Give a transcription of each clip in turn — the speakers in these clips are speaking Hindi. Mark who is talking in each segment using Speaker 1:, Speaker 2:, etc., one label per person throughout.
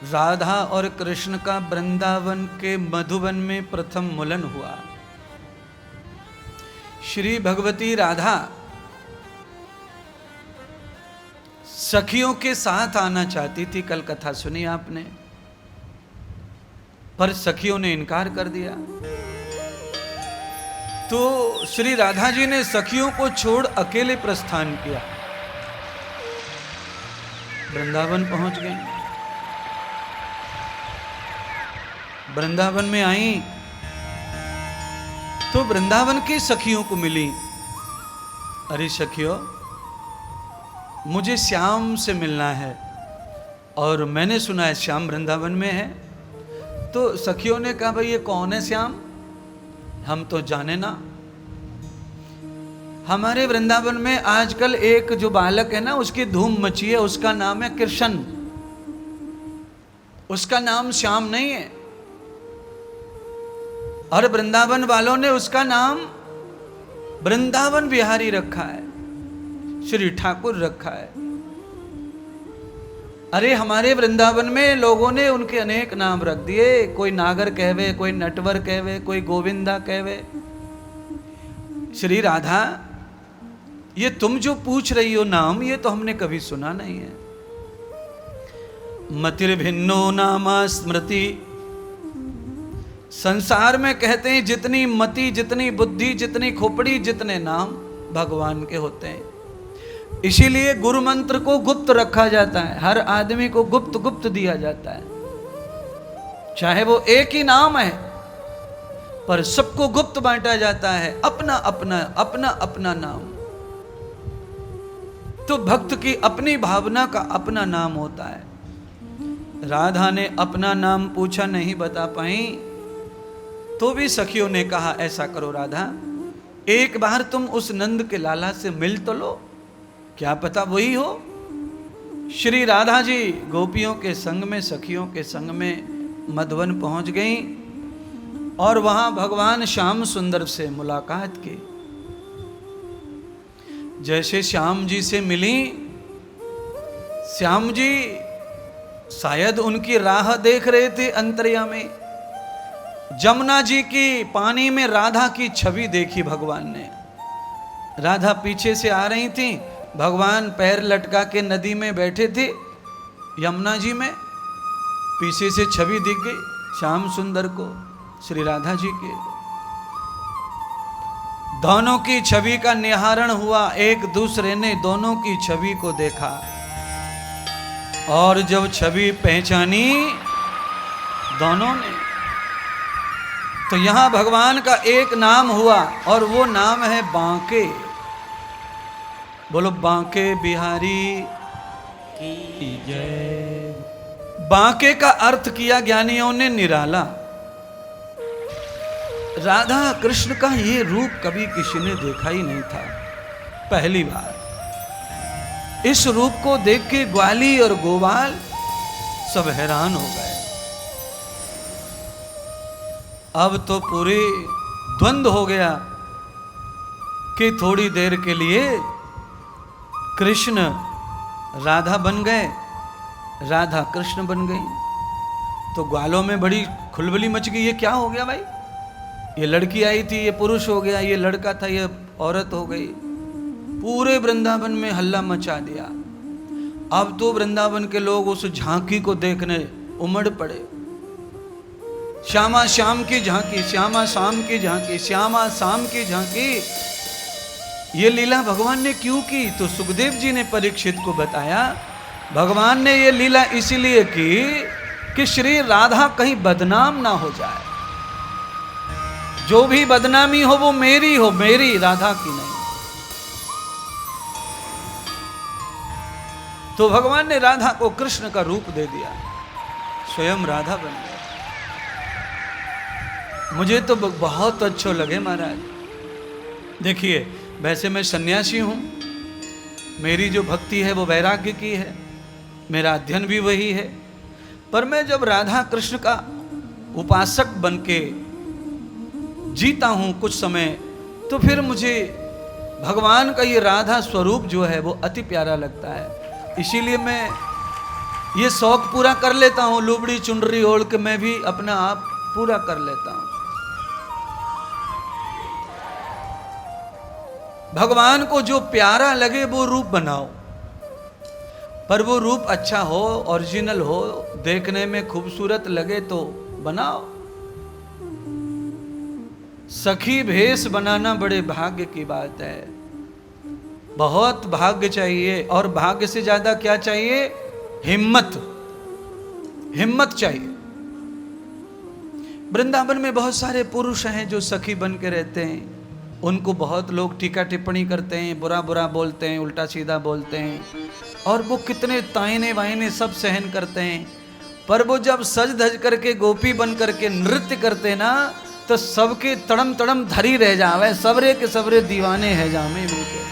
Speaker 1: राधा और कृष्ण का वृंदावन के मधुवन में प्रथम मिलन हुआ। श्री भगवती राधा सखियों के साथ आना चाहती थी, कल कथा सुनी आपने, पर सखियों ने इनकार कर दिया। तो श्री राधा जी ने सखियों को छोड़ अकेले प्रस्थान किया, वृंदावन पहुंच गए। वृंदावन में आई तो वृंदावन की सखियों को मिली। अरे सखियों, मुझे श्याम से मिलना है और मैंने सुना है श्याम वृंदावन में है। तो सखियों ने कहा, भाई ये कौन है श्याम, हम तो जाने ना। हमारे वृंदावन में आजकल एक जो बालक है ना, उसकी धूम मची है, उसका नाम है कृष्ण, उसका नाम श्याम नहीं है। और वृंदावन वालों ने उसका नाम वृंदावन बिहारी रखा है, श्री ठाकुर रखा है। अरे हमारे वृंदावन में लोगों ने उनके अनेक नाम रख दिए, कोई नागर कहवे, कोई नटवर कहवे, कोई गोविंदा कहवे। श्री राधा, ये तुम जो पूछ रही हो नाम, ये तो हमने कभी सुना नहीं है। मतिर्भिन्नो नामा स्मृति, संसार में कहते हैं जितनी मति, जितनी बुद्धि, जितनी खोपड़ी, जितने नाम भगवान के होते हैं। इसीलिए गुरु मंत्र को गुप्त रखा जाता है, हर आदमी को गुप्त गुप्त दिया जाता है। चाहे वो एक ही नाम है, पर सबको गुप्त बांटा जाता है, अपना अपना अपना अपना नाम। तो भक्त की अपनी भावना का अपना नाम होता है। राधा ने अपना नाम पूछा, नहीं बता पाई, तो भी सखियों ने कहा, ऐसा करो राधा, एक बार तुम उस नंद के लाला से मिल तो लो, क्या पता वही हो। श्री राधा जी गोपियों के संग में, सखियों के संग में मधुवन पहुंच गई और वहां भगवान श्याम सुंदर से मुलाकात की। जैसे श्याम जी से मिली, श्याम जी शायद उनकी राह देख रहे थे अंतर्यामी। जमुना जी की पानी में राधा की छवि देखी भगवान ने। राधा पीछे से आ रही थी, भगवान पैर लटका के नदी में बैठे थे यमुना जी में, पीछे से छवि दिख गई श्याम सुंदर को, श्री राधा जी के। दोनों की छवि का निहारण हुआ, एक दूसरे ने दोनों की छवि को देखा और जब छवि पहचानी दोनों ने, तो यहां भगवान का एक नाम हुआ और वो नाम है बांके। बोलो बांके बिहारी की जय। बांके का अर्थ किया ज्ञानियों ने निराला। राधा कृष्ण का ये रूप कभी किसी ने देखा ही नहीं था, पहली बार। इस रूप को देख के ग्वाली और गोवाल सब हैरान हो गए। अब तो पूरे द्वंद हो गया कि थोड़ी देर के लिए कृष्ण राधा बन गए, राधा कृष्ण बन गई। तो ग्वालों में बड़ी खुलबली मच गई, ये क्या हो गया भाई, ये लड़की आई थी, ये पुरुष हो गया, ये लड़का था, ये औरत हो गई। पूरे वृंदावन में हल्ला मचा दिया। अब तो वृंदावन के लोग उस झांकी को देखने उमड़ पड़े। श्यामा श्याम की झांकी, श्यामा शाम की झांकी, श्यामा शाम की झांकी। ये लीला भगवान ने क्यों की? तो सुखदेव जी ने परीक्षित को बताया, भगवान ने ये लीला इसीलिए की कि श्री राधा कहीं बदनाम ना हो जाए। जो भी बदनामी हो वो मेरी हो, मेरी, राधा की नहीं। तो भगवान ने राधा को कृष्ण का रूप दे दिया, स्वयं राधा बन गया। मुझे तो बहुत अच्छे लगे महाराज। देखिए, वैसे मैं सन्यासी हूँ, मेरी जो भक्ति है वो वैराग्य की है, मेरा अध्ययन भी वही है। पर मैं जब राधा कृष्ण का उपासक बन के जीता हूँ कुछ समय, तो फिर मुझे भगवान का ये राधा स्वरूप जो है वो अति प्यारा लगता है। इसीलिए मैं ये शौक पूरा कर लेता हूं, लुबड़ी चुनरी ओढ़ के मैं भी अपना आप पूरा कर लेता हूं। भगवान को जो प्यारा लगे वो रूप बनाओ, पर वो रूप अच्छा हो, ओरिजिनल हो, देखने में खूबसूरत लगे तो बनाओ। सखी भेष बनाना बड़े भाग्य की बात है, बहुत भाग्य चाहिए। और भाग्य से ज्यादा क्या चाहिए? हिम्मत, हिम्मत चाहिए। वृंदावन में बहुत सारे पुरुष हैं जो सखी बन के रहते हैं, उनको बहुत लोग टीका टिप्पणी करते हैं, बुरा बुरा बोलते हैं, उल्टा सीधा बोलते हैं, और वो कितने तायने वायने सब सहन करते हैं। पर वो जब सज धज करके गोपी बन करके नृत्य करते ना, तो सबके तड़म तड़म धरी रह जावे, सबरे के सबरे दीवाने है जामे मिलके,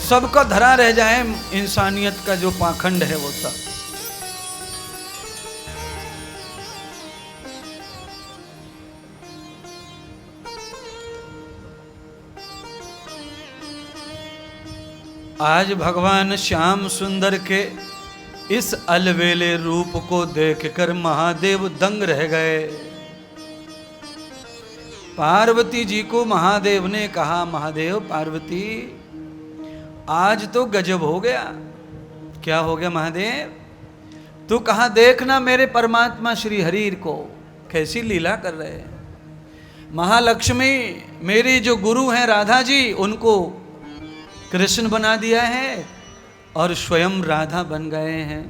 Speaker 1: सबका धरा रह जाए इंसानियत का जो पाखंड है वो सब। आज भगवान श्याम सुंदर के इस अलवेले रूप को देखकर महादेव दंग रह गए। पार्वती जी को महादेव ने कहा, महादेव पार्वती आज तो गजब हो गया। क्या हो गया महादेव? तू कहा देखना मेरे परमात्मा श्री हरि को कैसी लीला कर रहे हैं। महालक्ष्मी मेरी जो गुरु हैं राधा जी, उनको कृष्ण बना दिया है और स्वयं राधा बन गए हैं।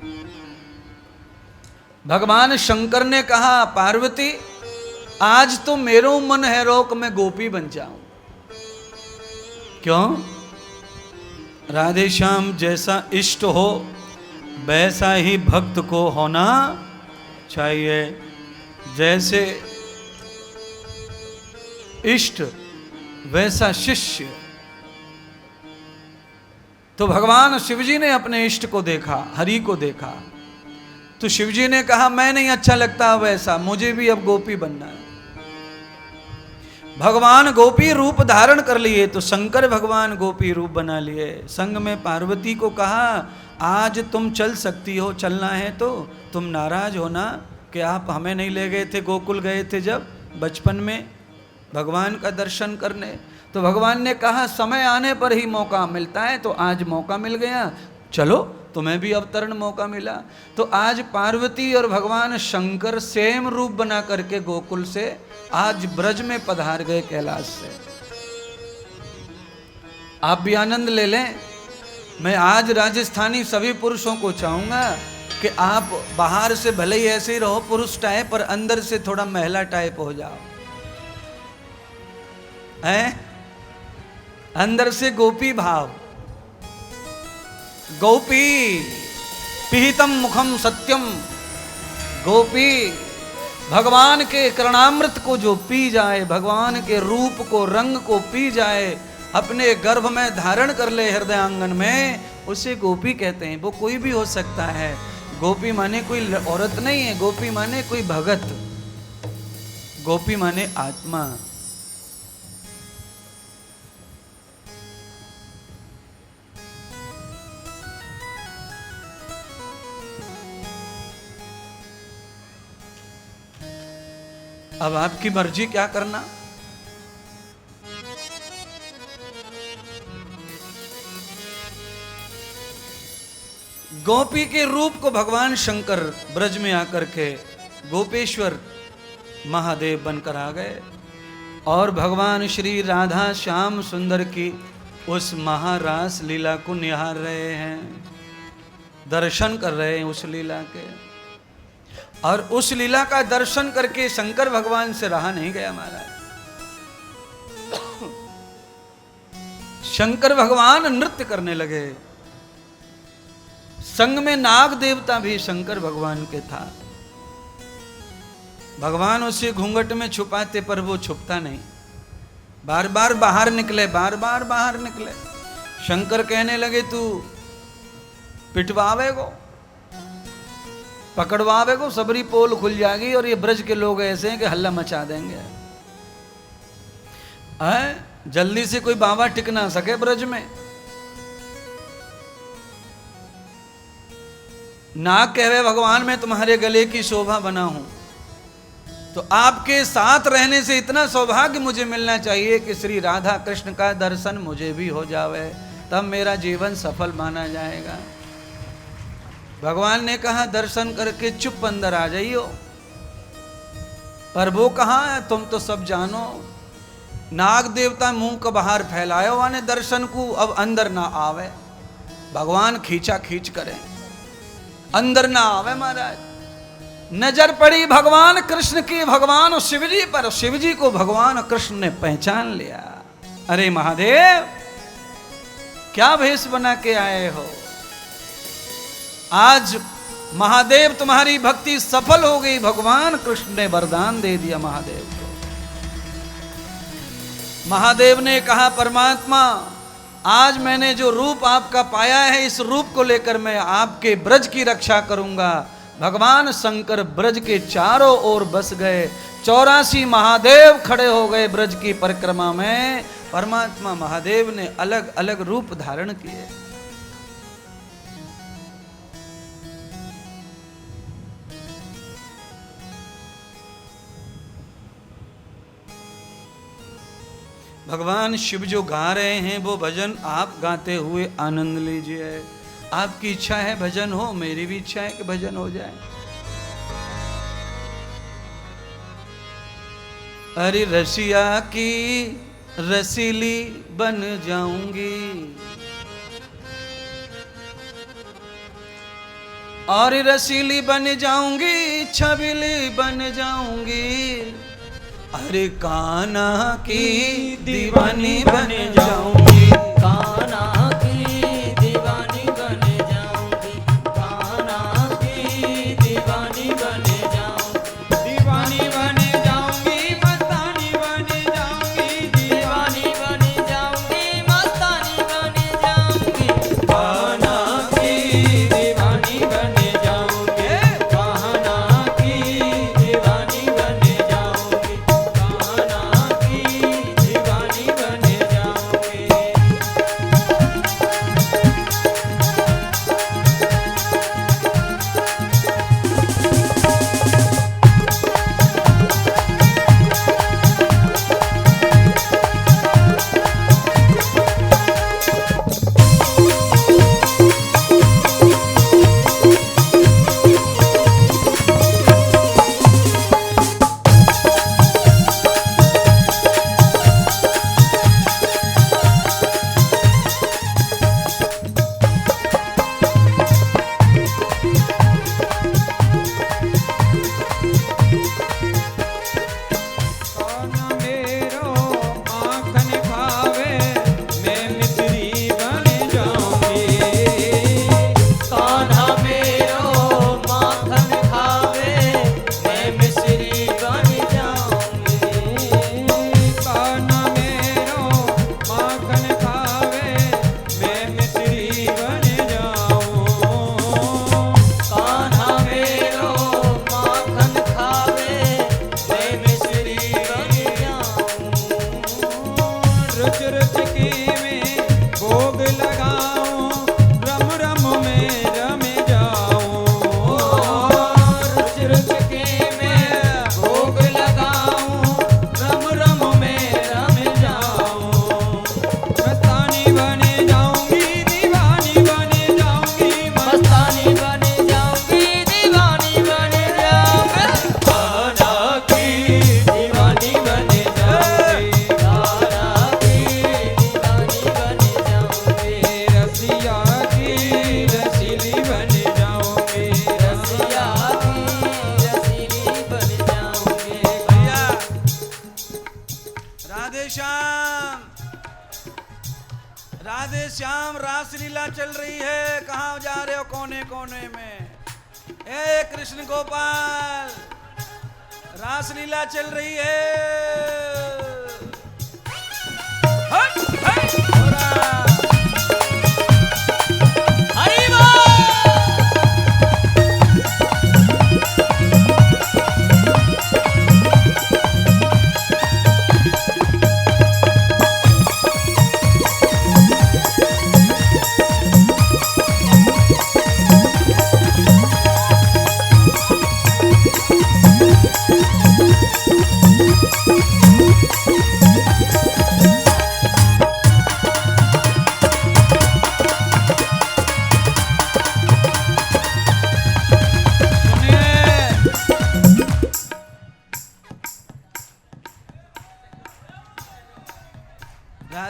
Speaker 1: भगवान शंकर ने कहा पार्वती आज तो मेरो मन है रोक मैं गोपी बन जाऊं। क्यों? राधे श्याम जैसा इष्ट हो वैसा ही भक्त को होना चाहिए। जैसे इष्ट वैसा शिष्य। तो भगवान शिवजी ने अपने इष्ट को देखा, हरि को देखा, तो शिवजी ने कहा मैं नहीं अच्छा लगता वैसा, मुझे भी अब गोपी बनना है। भगवान गोपी रूप धारण कर लिए, तो शंकर भगवान गोपी रूप बना लिए। संग में पार्वती को कहा आज तुम चल सकती हो, चलना है तो तुम नाराज हो ना कि आप हमें नहीं ले गए थे, गोकुल गए थे जब बचपन में भगवान का दर्शन करने। तो भगवान ने कहा समय आने पर ही मौका मिलता है, तो आज मौका मिल गया, चलो तुम्हें भी अवतरण मौका मिला। तो आज पार्वती और भगवान शंकर सेम रूप बना करके गोकुल से आज ब्रज में पधार गए कैलाश से। आप भी आनंद ले लें। मैं आज राजस्थानी सभी पुरुषों को चाहूंगा कि आप बाहर से भले ही ऐसे ही रहो पुरुष टाइप, पर अंदर से थोड़ा महिला टाइप हो जाओ, हैं? अंदर से गोपी भाव। गोपी पिहितम मुखम सत्यम। गोपी भगवान के करणामृत को जो पी जाए, भगवान के रूप को रंग को पी जाए, अपने गर्भ में धारण कर ले हृदय आंगन में, उसे गोपी कहते हैं। वो कोई भी हो सकता है। गोपी माने कोई औरत नहीं है, गोपी माने कोई भगत, गोपी माने आत्मा। अब आपकी मर्जी क्या करना। गोपी के रूप को भगवान शंकर ब्रज में आकर के गोपेश्वर महादेव बनकर आ गए और भगवान श्री राधा श्याम सुंदर की उस महारास लीला को निहार रहे हैं, दर्शन कर रहे हैं उस लीला के। और उस लीला का दर्शन करके शंकर भगवान से रहा नहीं गया महाराज। शंकर भगवान नृत्य करने लगे। संग में नाग देवता भी शंकर भगवान के था। भगवान उसे घूंघट में छुपाते पर वो छुपता नहीं, बार बार बाहर निकले, बार बार बाहर निकले। शंकर कहने लगे तू पिटवावे को, पकड़वावे को, सबरी पोल खुल जाएगी और ये ब्रज के लोग ऐसे हैं कि हल्ला मचा देंगे। जल्दी से कोई बाबा टिक ना सके ब्रज में। नाग कहवे भगवान मैं तुम्हारे गले की शोभा बना हूं, तो आपके साथ रहने से इतना सौभाग्य मुझे मिलना चाहिए कि श्री राधा कृष्ण का दर्शन मुझे भी हो जावे, तब मेरा जीवन सफल माना जाएगा। भगवान ने कहा दर्शन करके चुप अंदर आ जाइयो। पर वो कहाँ है, तुम तो सब जानो। नाग देवता मुंह को बाहर फैलायो वाने दर्शन को अब अंदर ना आवे। भगवान खींचा खींच करे, अंदर ना आवे महाराज। नजर पड़ी भगवान कृष्ण की, भगवान शिवजी पर। शिवजी को भगवान कृष्ण ने पहचान लिया। अरे महादेव क्या भेष बना के आए हो? आज महादेव तुम्हारी भक्ति सफल हो गई। भगवान कृष्ण ने वरदान दे दिया महादेव को। महादेव ने कहा परमात्मा आज मैंने जो रूप आपका पाया है, इस रूप को लेकर मैं आपके ब्रज की रक्षा करूंगा। भगवान शंकर ब्रज के चारों ओर बस गए। 84 महादेव खड़े हो गए ब्रज की परिक्रमा में। परमात्मा महादेव ने अलग अलग रूप धारण किए। भगवान शिव जो गा रहे हैं वो भजन आप गाते हुए आनंद लीजिए। आपकी इच्छा है भजन हो, मेरी भी इच्छा है कि भजन हो जाए। अरे रसिया की रसीली बन जाऊंगी, और रसीली बन जाऊंगी, छबीली बन जाऊंगी। अरे कान्हा की दीवानी बन जाऊंगी,
Speaker 2: कान्हा की दीवानी बन जाऊंगी, कान्हा की दीवानी बन जाऊंगी, दीवानी बन जाऊंगी, मस्तानी बन जाऊंगी, दीवानी बन जाऊंगी, मस्तानी बन जाऊंगी, कान्हा की दीवानी बन जाऊंगी, कान्हा की दीवानी बन जाऊंगी, कान्हा की दीवानी बन जाऊंगी।
Speaker 1: राधे श्याम रासलीला चल रही है। कहाँ जा रहे हो? कोने कोने में। ए कृष्ण गोपाल, रासलीला चल रही है। हट, हट,
Speaker 2: हरि बोल।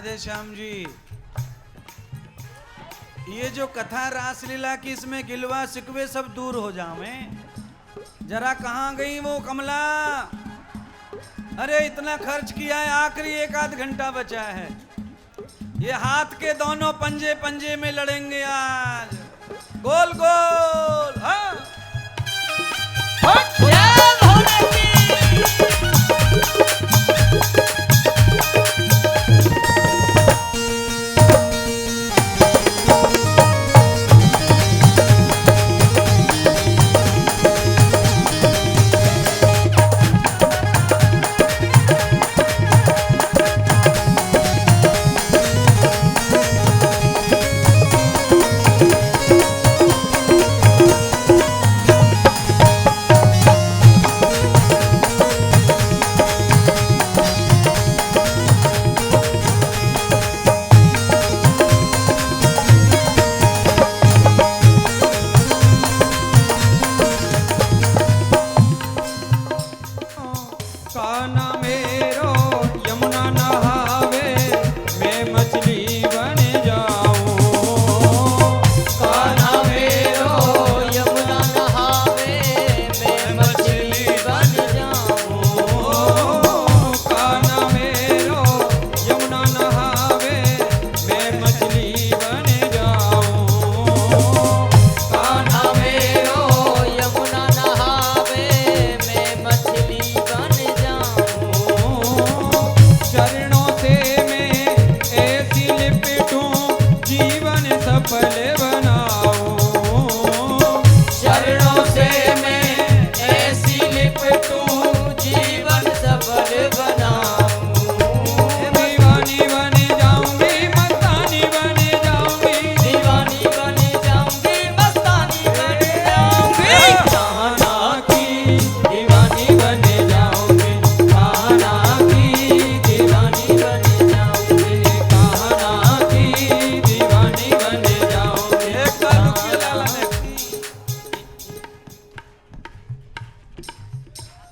Speaker 1: राधे श्याम जी। ये जो कथा रासलीला की, इसमें गिलवा शिकवे सब दूर हो जावे। जरा कहाँ गई वो कमला? अरे इतना खर्च किया है, आखिरी 1 आध घंटा बचा है। ये हाथ के दोनों पंजे पंजे में लड़ेंगे आज, गोल गोल। हाँ
Speaker 2: जय भोले की।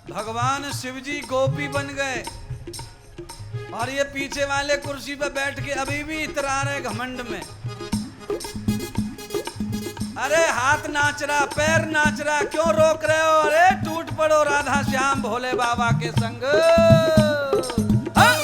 Speaker 1: भगवान शिव जी गोपी बन गए और ये पीछे वाले कुर्सी पे बैठ के अभी भी इतरा रहे घमंड में। अरे हाथ नाच रहा, पैर नाच रहा, क्यों रोक रहे हो? अरे टूट पड़ो राधा श्याम भोले बाबा के संग। हाँ?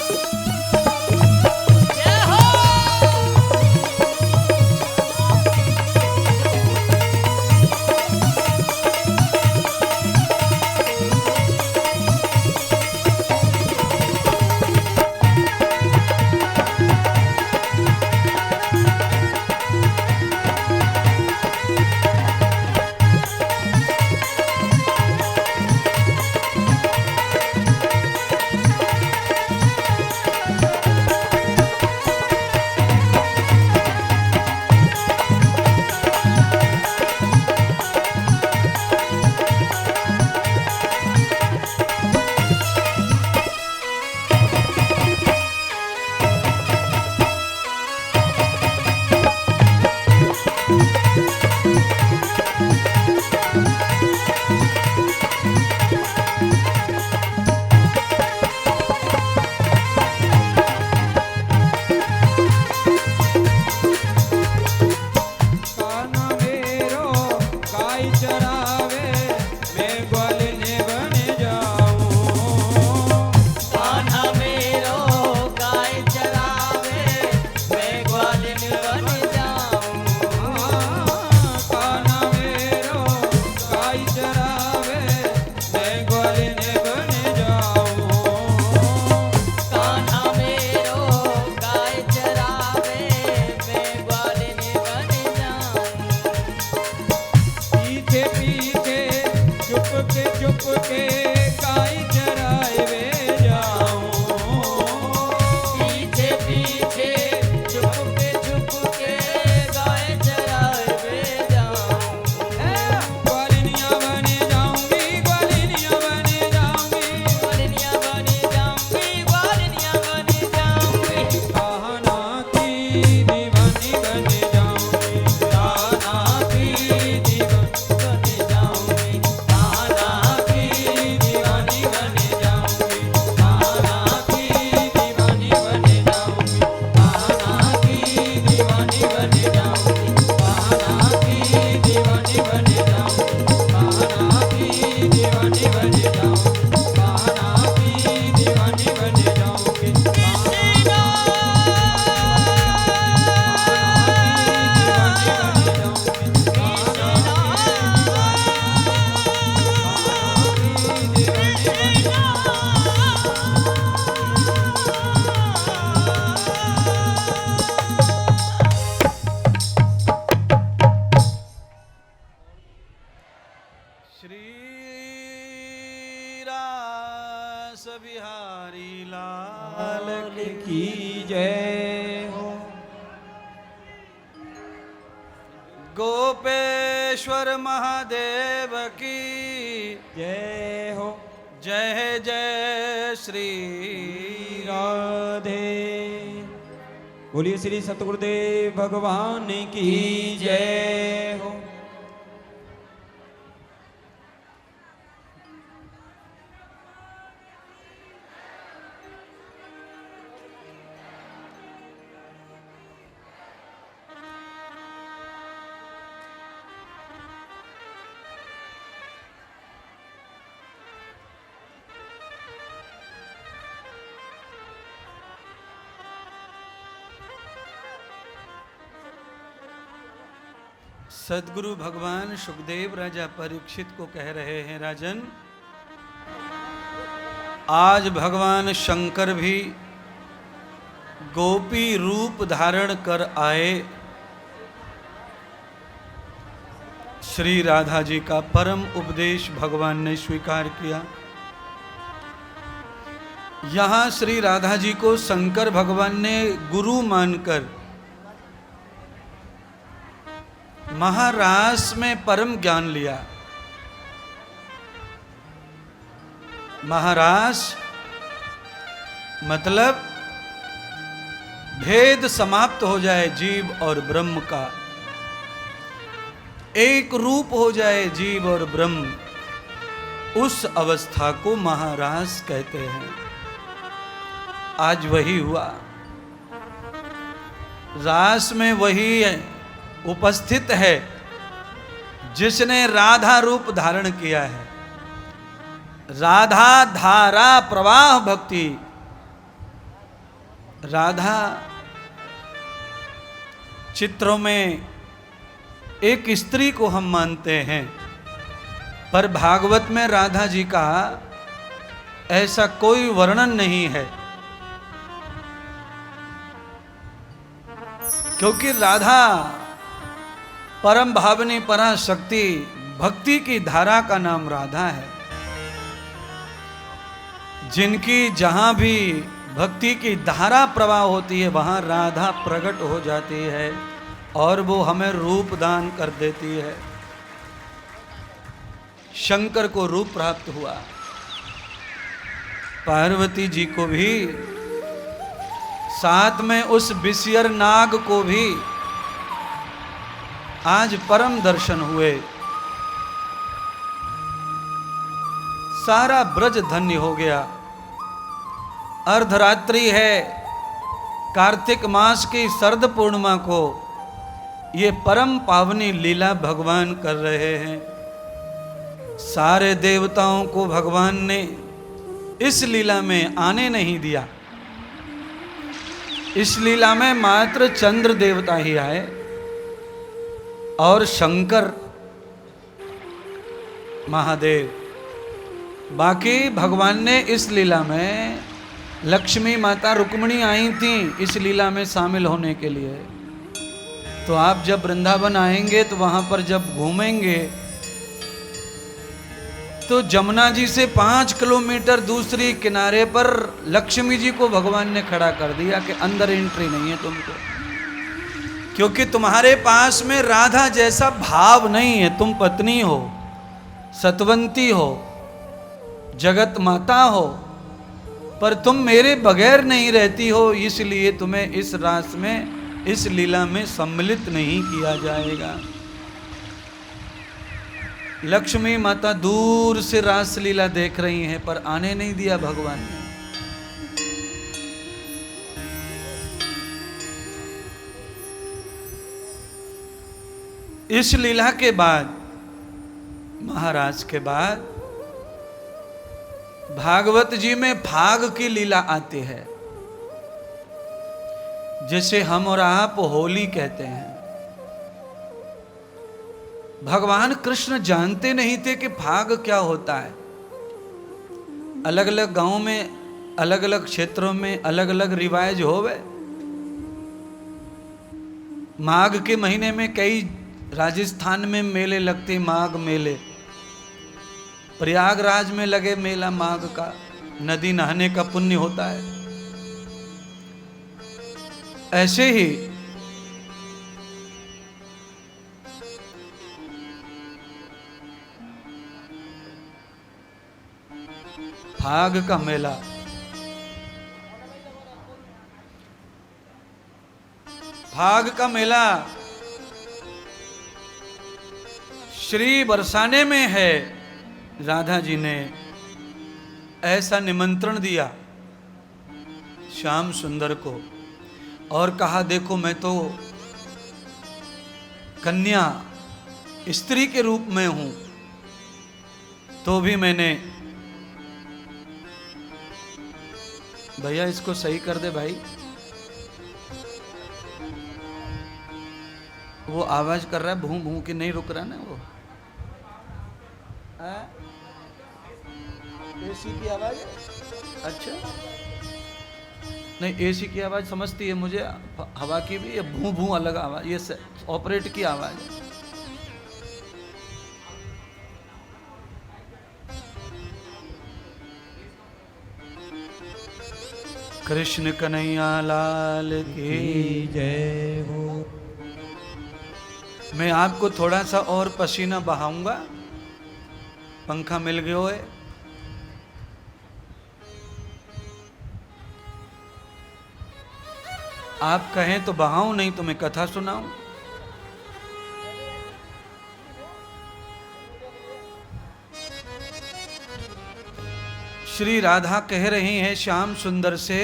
Speaker 1: श्री रास बिहारी लाल
Speaker 2: की जय हो।
Speaker 1: गोपेश्वर महादेव की
Speaker 2: जय हो।
Speaker 1: जय जय श्री
Speaker 2: राधे। बोलिए श्री सतगुरुदेव भगवान की जय हो।
Speaker 1: सदगुरु भगवान सुखदेव राजा परीक्षित को कह रहे हैं, राजन आज भगवान शंकर भी गोपी रूप धारण कर आए। श्री राधा जी का परम उपदेश भगवान ने स्वीकार किया। यहां श्री राधा जी को शंकर भगवान ने गुरु मानकर महारास में परम ज्ञान लिया। महारास मतलब भेद समाप्त हो जाए जीव और ब्रह्म का, एक रूप हो जाए जीव और ब्रह्म, उस अवस्था को महारास कहते हैं। आज वही हुआ। रास में वही है उपस्थित है जिसने राधा रूप धारण किया है। राधा धारा प्रवाह भक्ति। राधा चित्रों में एक स्त्री को हम मानते हैं, पर भागवत में राधा जी का ऐसा कोई वर्णन नहीं है, क्योंकि राधा परम भावनी पराशक्ति भक्ति की धारा का नाम राधा है। जिनकी जहां भी भक्ति की धारा प्रवाह होती है वहां राधा प्रकट हो जाती है और वो हमें रूप दान कर देती है। शंकर को रूप प्राप्त हुआ, पार्वती जी को भी, साथ में उस विषयर नाग को भी आज परम दर्शन हुए। सारा ब्रज धन्य हो गया। अर्धरात्रि है, कार्तिक मास की शरद पूर्णिमा को ये परम पावनी लीला भगवान कर रहे हैं। सारे देवताओं को भगवान ने इस लीला में आने नहीं दिया। इस लीला में मात्र चंद्र देवता ही आए और शंकर महादेव। बाकी भगवान ने इस लीला में लक्ष्मी माता रुक्मिणी आई थी इस लीला में शामिल होने के लिए। तो आप जब वृंदावन आएंगे तो वहां पर जब घूमेंगे तो जमुना जी से 5 किलोमीटर दूसरी किनारे पर लक्ष्मी जी को भगवान ने खड़ा कर दिया कि अंदर एंट्री नहीं है तुमको, क्योंकि तुम्हारे पास में राधा जैसा भाव नहीं है। तुम पत्नी हो, सतवंती हो, जगत माता हो, पर तुम मेरे बगैर नहीं रहती हो, इसलिए तुम्हें इस रास में, इस लीला में सम्मिलित नहीं किया जाएगा। लक्ष्मी माता दूर से रास लीला देख रही हैं पर आने नहीं दिया भगवान ने। इस लीला के बाद, महाराज के बाद भागवत जी में फाग की लीला आती है, जिसे हम और आप होली कहते हैं। भगवान कृष्ण जानते नहीं थे कि फाग क्या होता है। अलग अलग गांवों में, अलग अलग क्षेत्रों में अलग अलग रिवाज होवे। माघ के महीने में कई राजस्थान में मेले लगते, माघ मेले, प्रयागराज में लगे मेला माघ का, नदी नहाने का पुण्य होता है। ऐसे ही फाग का मेला, फाग का मेला श्री बरसाने में है। राधा जी ने ऐसा निमंत्रण दिया श्याम सुंदर को और कहा, देखो मैं तो कन्या स्त्री के रूप में हूं, तो भी मैंने, भैया इसको सही कर दे भाई, वो आवाज कर रहा है भूं भूं की, नहीं रुक रहा ना वो। एसी की आवाज, अच्छा नहीं एसी की आवाज समझती है मुझे, हवा की भी, ये भूं भूं अलग आवाज, ये ऑपरेट की आवाज है। कृष्ण कन्हैया लाल की
Speaker 2: जय हो।
Speaker 1: मैं आपको थोड़ा सा और पसीना बहाऊंगा, पंखा मिल गया है। आप कहें तो बहाऊं, नहीं तो मैं कथा सुनाऊं। श्री राधा कह रही हैं श्याम सुंदर से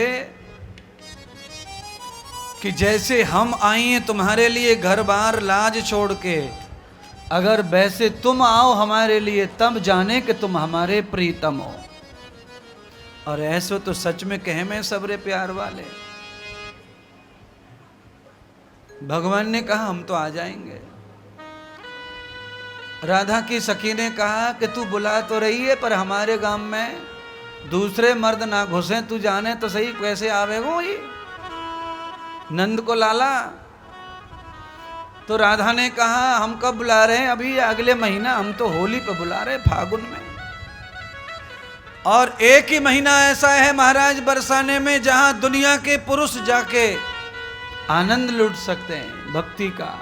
Speaker 1: कि जैसे हम आई हैं तुम्हारे लिए घर बार लाज छोड़ के, अगर वैसे तुम आओ हमारे लिए तब जाने कि तुम हमारे प्रीतम हो। और ऐसे तो सच में कहे में सबरे प्यार वाले। भगवान ने कहा हम तो आ जाएंगे। राधा की सखी ने कहा कि तू बुला तो रही है पर हमारे गांव में दूसरे मर्द ना घुसे, तू जाने तो सही कैसे आवेगो ये नंद को लाला। तो राधा ने कहा हम कब बुला रहे हैं, अभी अगले महीना, हम तो होली पे बुला रहे फागुन में। और एक ही महीना ऐसा है महाराज बरसाने में जहां दुनिया के पुरुष जाके आनंद लूट सकते हैं भक्ति का।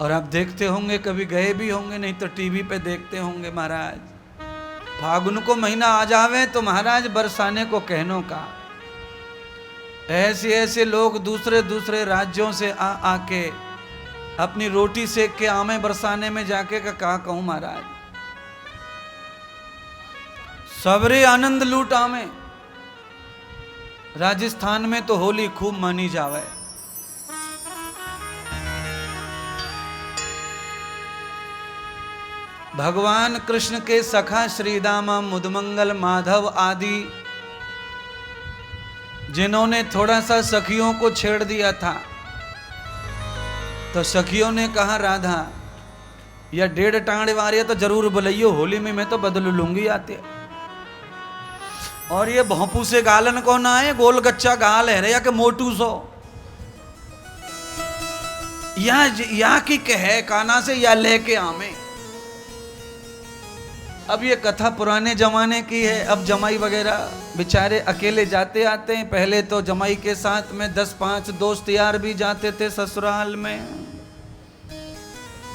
Speaker 1: और आप देखते होंगे, कभी गए भी होंगे, नहीं तो टीवी पे देखते होंगे महाराज, फागुन को महीना आ जावे तो महाराज बरसाने को कहनों का, ऐसे ऐसे लोग दूसरे दूसरे राज्यों से आके अपनी रोटी सेक के आमे बरसाने में जाके का कहूं महाराज, सबरे आनंद लूट आमे। राजस्थान में तो होली खूब मानी जावे। भगवान कृष्ण के सखा श्रीदामा, मुदमंगल, माधव आदि जिन्होंने थोड़ा सा सखियों को छेड़ दिया था, तो सखियों ने कहा राधा या 1.5 टांड वारिया तो जरूर बुलाइयो, होली में मैं तो बदल लूंगी आते। और ये भोंपू से गालन को ना है, गोल गच्चा गाल है रे या के मोटू सो, या की कहे काना से या लेके आमे। अब ये कथा पुराने जमाने की है। अब जमाई वगैरह बेचारे अकेले जाते आते हैं। पहले तो जमाई के साथ में 10-5 दोस्त यार भी जाते थे ससुराल में।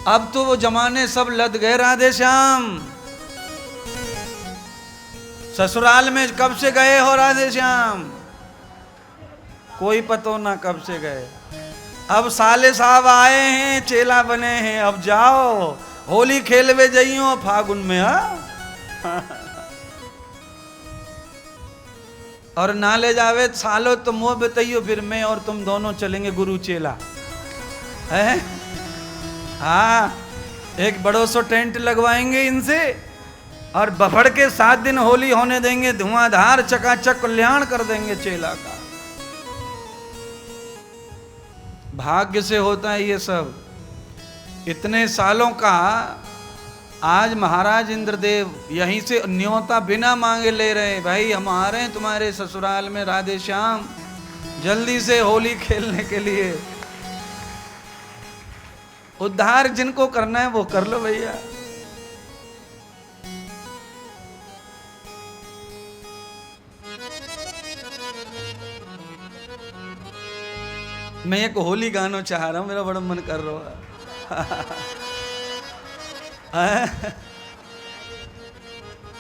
Speaker 1: अब तो वो जमाने सब लद गए राधे श्याम। ससुराल में कब से गए हो राधे श्याम? कोई पतो ना कब से गए। अब साले साहब आए हैं, चेला बने हैं, अब जाओ होली खेलवे जाइयो फागुन में। और ना ले जावे सालो तो मुंह बताइयो, फिर मैं और तुम दोनों चलेंगे गुरु चेला है। हाँ, एक बड़ो सो टेंट लगवाएंगे इनसे और बफड़ के 7 दिन होली होने देंगे, धुआंधार चकाचक कल्याण कर देंगे चेला का। भाग्य से होता है ये सब। इतने सालों का आज महाराज इंद्रदेव यहीं से न्योता बिना मांगे ले रहे, भाई हम आ रहे हैं तुम्हारे ससुराल में राधे श्याम, जल्दी से होली खेलने के लिए। उद्धार जिनको करना है वो कर लो भैया। मैं एक होली गाना चाह रहा हूँ, मेरा बड़ा मन कर रहा है।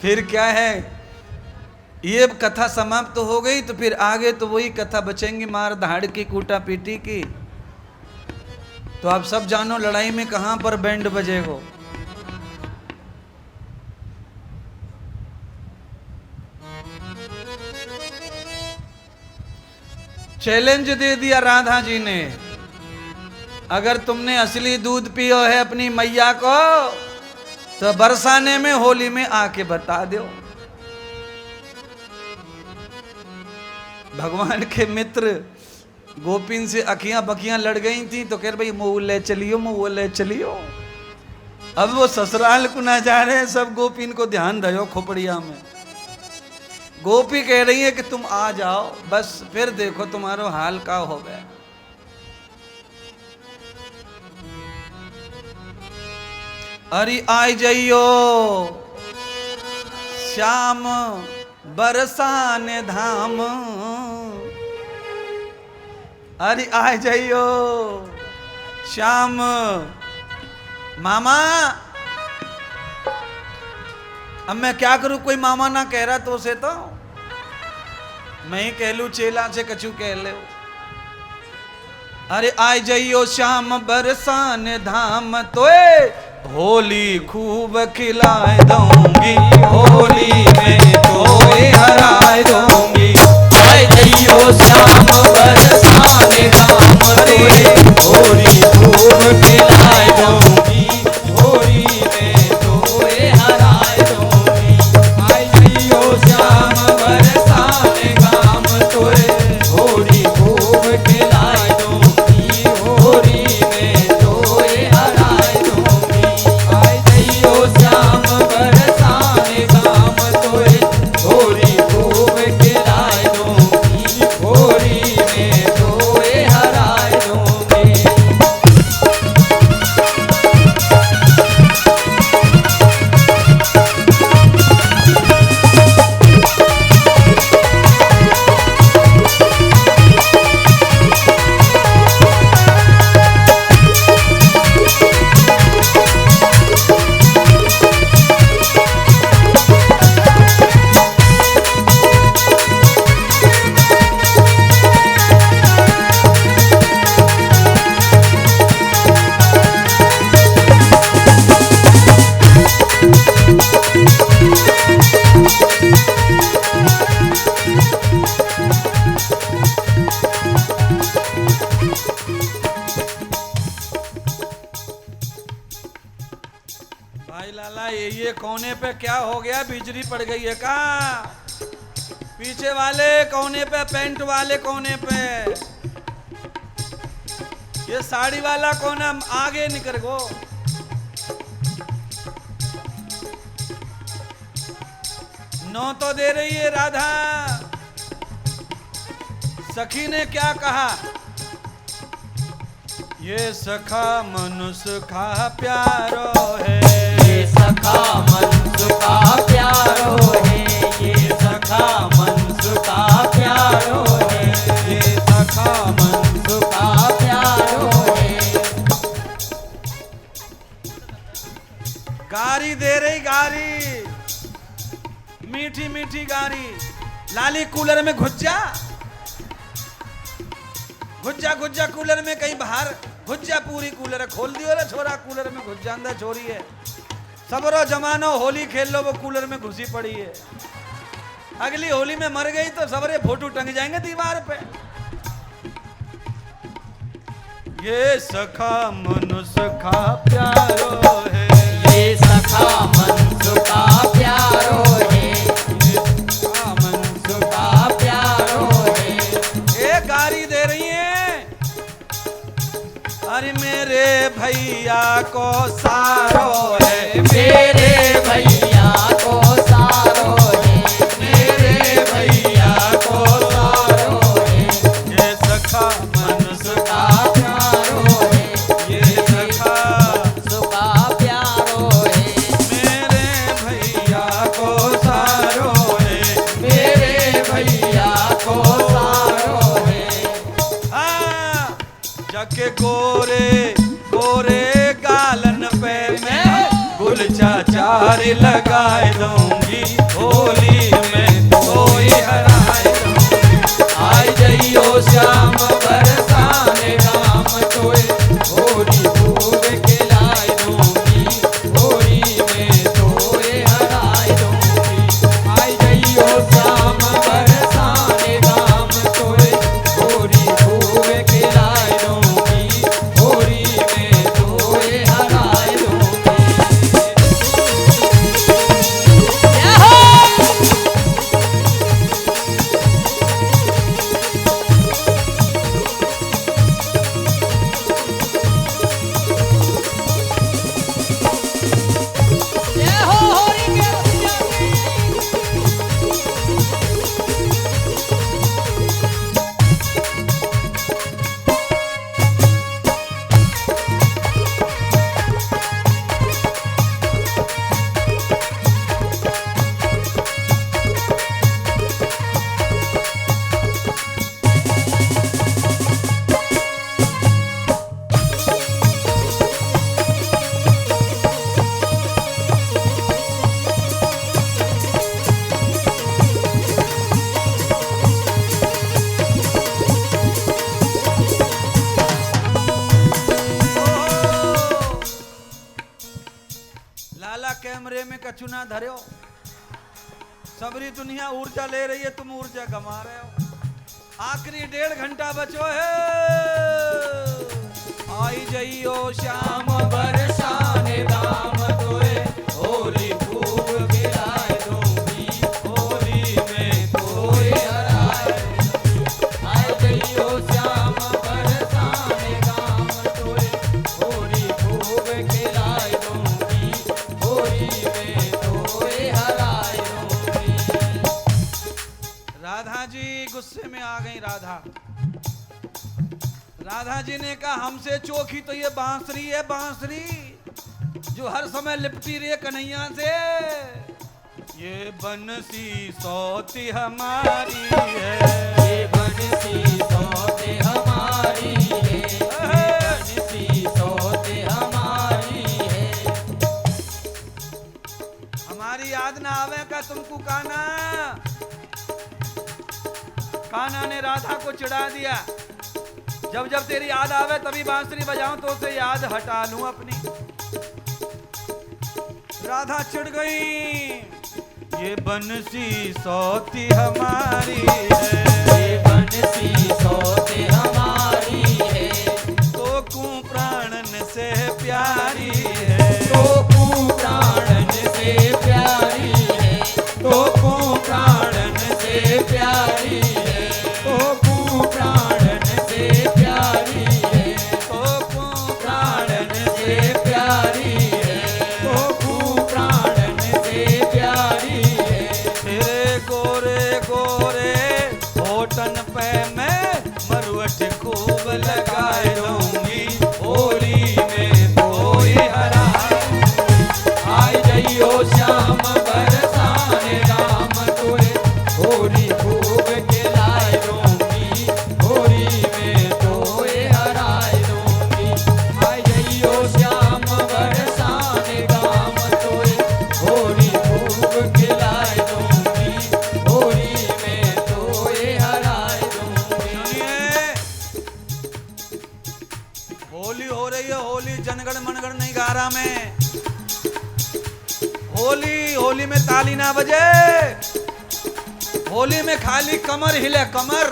Speaker 1: फिर क्या है, ये कथा समाप्त तो हो गई, तो फिर आगे तो वही कथा बचेंगी, मार धाड़ की, कूटा पीटी की। तो आप सब जानो लड़ाई में कहां पर बैंड बजेगो। चैलेंज दे दिया राधा जी ने, अगर तुमने असली दूध पियो है अपनी मैया को, तो बरसाने में होली में आके बता दो। भगवान के मित्र गोपिन से अखियां बखियां लड़ गई थी, तो कह रहे भाई मुँह ले चलियो, मुँह ले चलियो। अब वो ससुराल को ना जा रहे, सब गोपिन को ध्यान दो खोपड़िया में। गोपी कह रही है कि तुम आ जाओ, बस फिर देखो तुम्हारो हाल का हो गया। अरे आई जाइयो श्याम बरसाने धाम, अरे आ जाइयो श्याम मामा। अब मैं क्या करूं, कोई मामा ना कह रहा तो उसे, तो मैं ही कह लूं चेला से कछु कह ले। अरे आ जाइयो श्याम बरसान धाम, तोए होली खूब खिलाए दूंगी, होली में तोए हराए दूंगी। आ जाइयो श्याम बरसान धाम, तोए होली खूब खिलाए दूंगी, होली में तोए हराए दूंगी। आ जाइयो श्याम बरसान धाम, तोए होली खूब खिलाए दूंगी, होली में तोए हराए दूंगी। आ जाइयो श्याम बरसान धाम, तोए होली खूब खिलाए दूंगी, होली में तोए हराए दूंगी। भाई लाला ये कोने पे क्या हो गया, बिजली पड़ गई है का? पीछे वाले कोने पे, पेंट वाले कोने पे, ये साड़ी वाला कोना आगे निकल गो। नो तो दे रही है राधा। सखी ने क्या कहा, ये सखा मनुष्य का प्यारो है, ये सखा मनुष्य का प्यारो है, ये सखा मनुष्य का प्यारो है, ये सखा मनुष्य का प्यारो है। गारी दे रही, गारी मीठी मीठी गारी। लाली कूलर में घुस जा, घुस जा, घुस जा कूलर में, कहीं बाहर घुस जा। पूरी कूलर खोल दियो रे छोरा, कूलर में घुस जा, अंदर छोरी है। सबरो जमानो होली खेल लो, वो कूलर में घुसी पड़ी है। अगली होली में मर गई तो सबरे फोटो टंग जाएंगे दीवार पे। ये सखा मनुष्य का प्यारो है, ये सखा मनुष्य का प्यारो है, ये सखा मनुष्य का प्यारो है। ये गारी दे रही है, अरे मेरे भैया को सारो है, मेरे भैया को सारो है, मेरे भैया को सारो है। ये सखा मनुष्य का प्यारो है, ये सखा मनुष्य का प्यारो है, मेरे भैया को सारो है, मेरे भैया को सारो है। चाचार लगाए दूंगी, होली में कोई हराए दूंगी।
Speaker 2: आई जइयो श्याम बरसाने राम तोए, होली खूब खिलाए दूंगी, होली में तोए हराए दूंगी। आई जइयो श्याम बरसाने राम तोए, होली खूब खिलाए दूंगी, होली में तोए हराए दूंगी।
Speaker 1: लाला कैमरे में कछु ना धर्यो, सबरी दुनिया ऊर्जा ले रही है, तुम ऊर्जा गंवा रहे हो। आखिरी 1.5 घंटा बचो है। आई जइयो श्याम
Speaker 2: बरसाने राम तोए, होली खूब खिलाए दूंगी, होली में तोए हराए दूंगी। आई जइयो श्याम बरसाने राम तोए, होली खूब खिलाए दूंगी, होली में तोए हराए दूंगी।
Speaker 1: राधा जी गुस्से में आ गई। राधा जी ने कहा हमसे चोखी तो ये बांसुरी है, बांसुरी जो हर समय लिपटी रही है कन्हैया से। ये बंसी सौती हमारी है,
Speaker 2: ये बंसी सौते हमारी है, ये बंसी सौते हमारी है।
Speaker 1: हमारी याद ना आवे का तुमको काना। काना ने राधा को चिढ़ा दिया, जब जब तेरी याद आवे तभी बांसुरी बजाऊं तो उसे याद हटा लूं अपनी। राधा चिढ़ गई। ये बंसी सौती हमारी है,
Speaker 2: ये बंसी सौते हमारी है,
Speaker 1: तो कू प्राणन से प्यारी है,
Speaker 2: तो कू प्राणन से प्यारी है, तो कू प्राणन से प्यारी है, तो कू प्राणन से प्यारी है, तो कू प्राणन से प्यारी है, तो कू प्राणन से प्यारी है।
Speaker 1: तेरे गोरे गोरे होठन पे मैं मरुअट खूब लगाए दूंगी, होली में कोई हराए।
Speaker 2: आई जइयो श्याम बरसाने राम तोए, होली खूब खिलाए दूंगी, होली में तोए हराए दूंगी। आई जइयो श्याम बरसाने राम तोए, होली खूब खिलाए दूंगी, होली में तोए हराए दूंगी।
Speaker 1: सुनिए, होली हो रही है, होली जनगण मनगण नहीं गा रहा मैं। होली में ताली ना बजे, होली में खाली कमर हिले, कमर।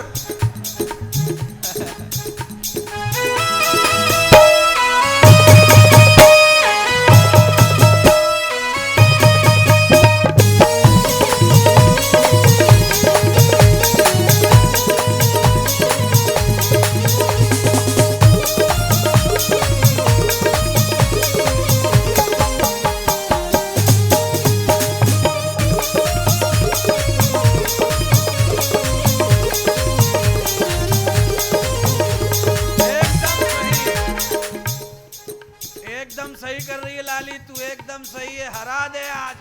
Speaker 1: एकदम सही कर रही है लाली, तू एकदम सही है। हरा दे आज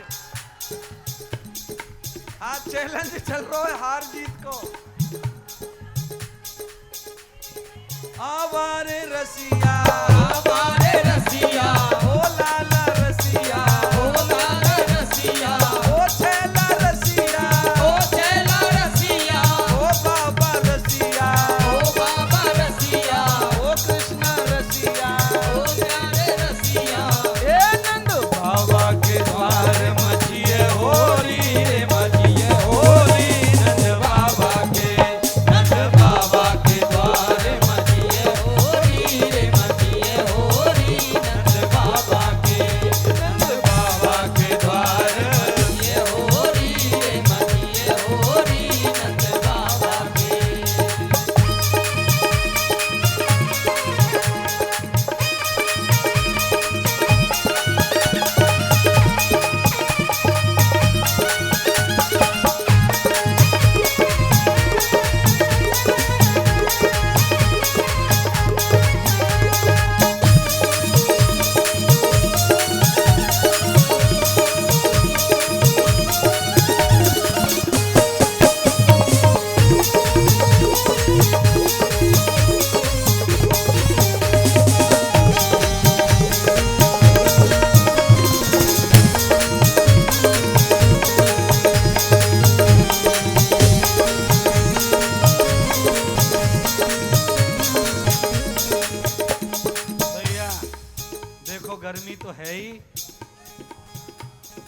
Speaker 1: चैलेंज चल रहा है हार जीत को। आवारे रसिया,
Speaker 2: आवारे रसिया,
Speaker 1: ओ लाला रसिया,
Speaker 2: ओ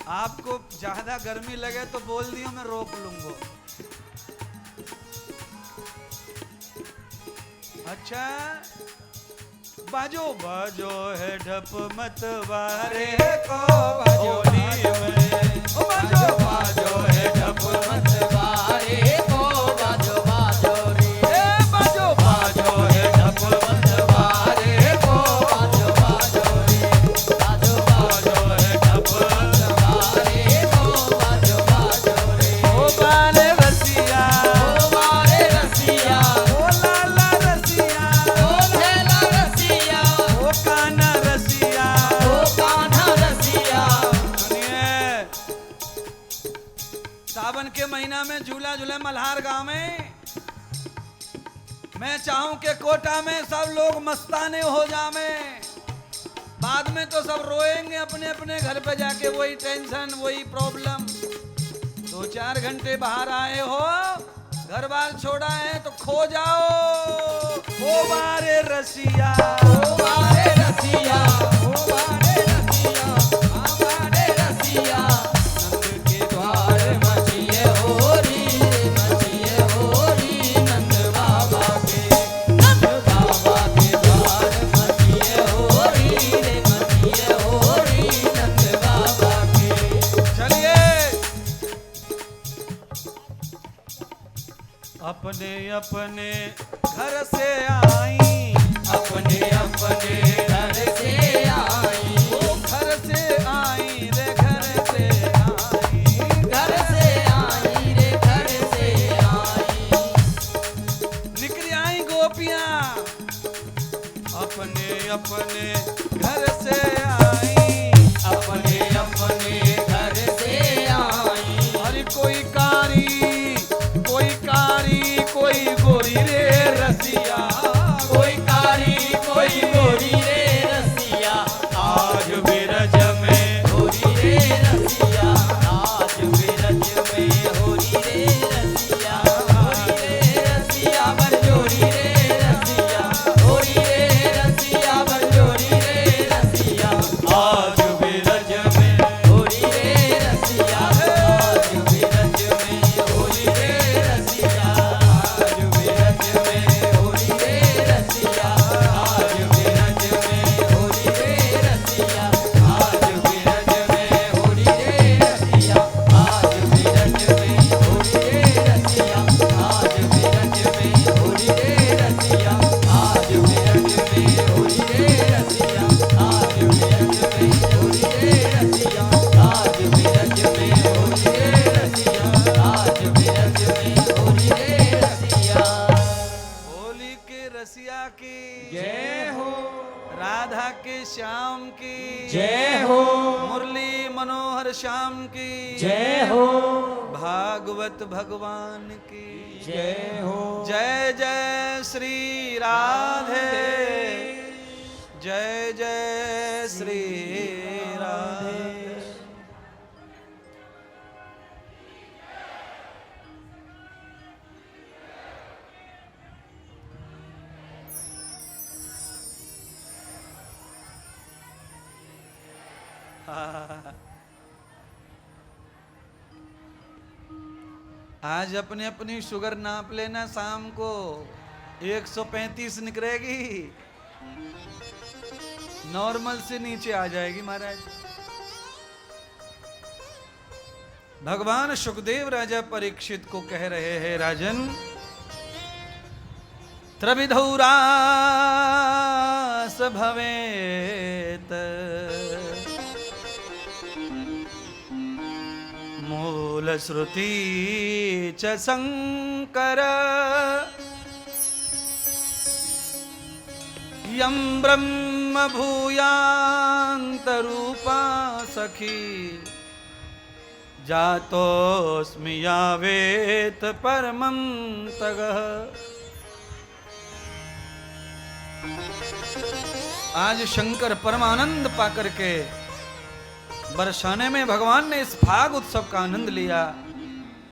Speaker 1: आपको ज्यादा गर्मी लगे तो बोल दियो, मैं रोक लूंगा। अच्छा, बाजो बाजो है ढप मत वारे को होली में, बाजो बाजो है ढप मत वारे को, बाजो बाजो रे, बाजो बाजो है ढप मत वारे को, बाजो बाजो रे, बाजो बाजो है ढप मत वारे को, बाजो बाजो रे। ओ बाले रसिया, ओ बाले रसिया, ओ लाला रसिया, ओ झेला रसिया, ओ कान्हा रसिया, ओ कान्हा रसिया। सुनिए, सावन के महीना में झूला झूले मल्हार गांव में, मैं चाहूं कि कोटा में सब लोग मस्ताने हो जावे, बाद में तो सब रोएंगे अपने अपने घर पे जाके, वही टेंशन वही प्रॉब्लम। 2-4 घंटे बाहर आए हो, घर बार छोड़ा है तो खो जाओ। ओ बारे रसिया, ओ बारे रसिया, ओ बारे रसिया, आ बारे रसिया, नंद के द्वार मचिए होरी, मचिए होरी, नंद बाबा के, नंद बाबा के द्वार मचिए होरी रे, मचिए होरी, नंद बाबा के। चलिए, अपने अपने घर से आई, अपने अपने घर से आई, ओ घर से आई रे, घर से आई, घर से आई रे, घर से आई। निकली आई गोपियां अपने अपने घर से आई, अपने अपने घर से आई। अरे कोई कारी, कोई कारी, कोई गोरी रे रसिया, कोई कारी, कोई गोरी रे रसिया, आज बिरज में होरी रे रसिया, आज बिरज में होरी रे रसिया, होरी रे रसिया, बरजोरी रे रसिया, होरी रे रसिया, बरजोरी रे रसिया, आज बिरज में होरी रे रसिया, आज बिरज में होरी रे रसिया, आज बिरज में होरी रे रसिया, आज बिरज में होरी रे रसिया, आज बिरज में होरी रे रसिया, आज बिरज में होरी रे रसिया, आज बिरज में होरी रे रसिया, आज बिरज में होरी रे रसिया, आज बिरज में होरी रे रसिया, आज बिरज में होरी रे रसिया, आज बिरज में होरी रे रसिया। होली के रसिया की
Speaker 2: जय हो,
Speaker 1: राधा के श्याम की
Speaker 2: जय हो,
Speaker 1: मुरली मनोहर श्याम की
Speaker 2: जय हो,
Speaker 1: भागवत भगवान की
Speaker 2: जय हो।
Speaker 1: जय जय श्री राधे, जय जय श्री राधे। आज अपने अपनी शुगर नाप लेना, शाम को 135 निकलेगी, नॉर्मल से नीचे आ जाएगी महाराज। भगवान सुखदेव राजा परीक्षित को कह रहे हैं, राजन त्रिविधौ रास भवेत, मूल श्रुति च शंकर, यम ब्रह्म भूयान्त रूपा सखी, जातोस्मि यावेत परमं तगः। आज शंकर परमानंद पाकर के बरसाने में भगवान ने इस फाग उत्सव का आनंद लिया।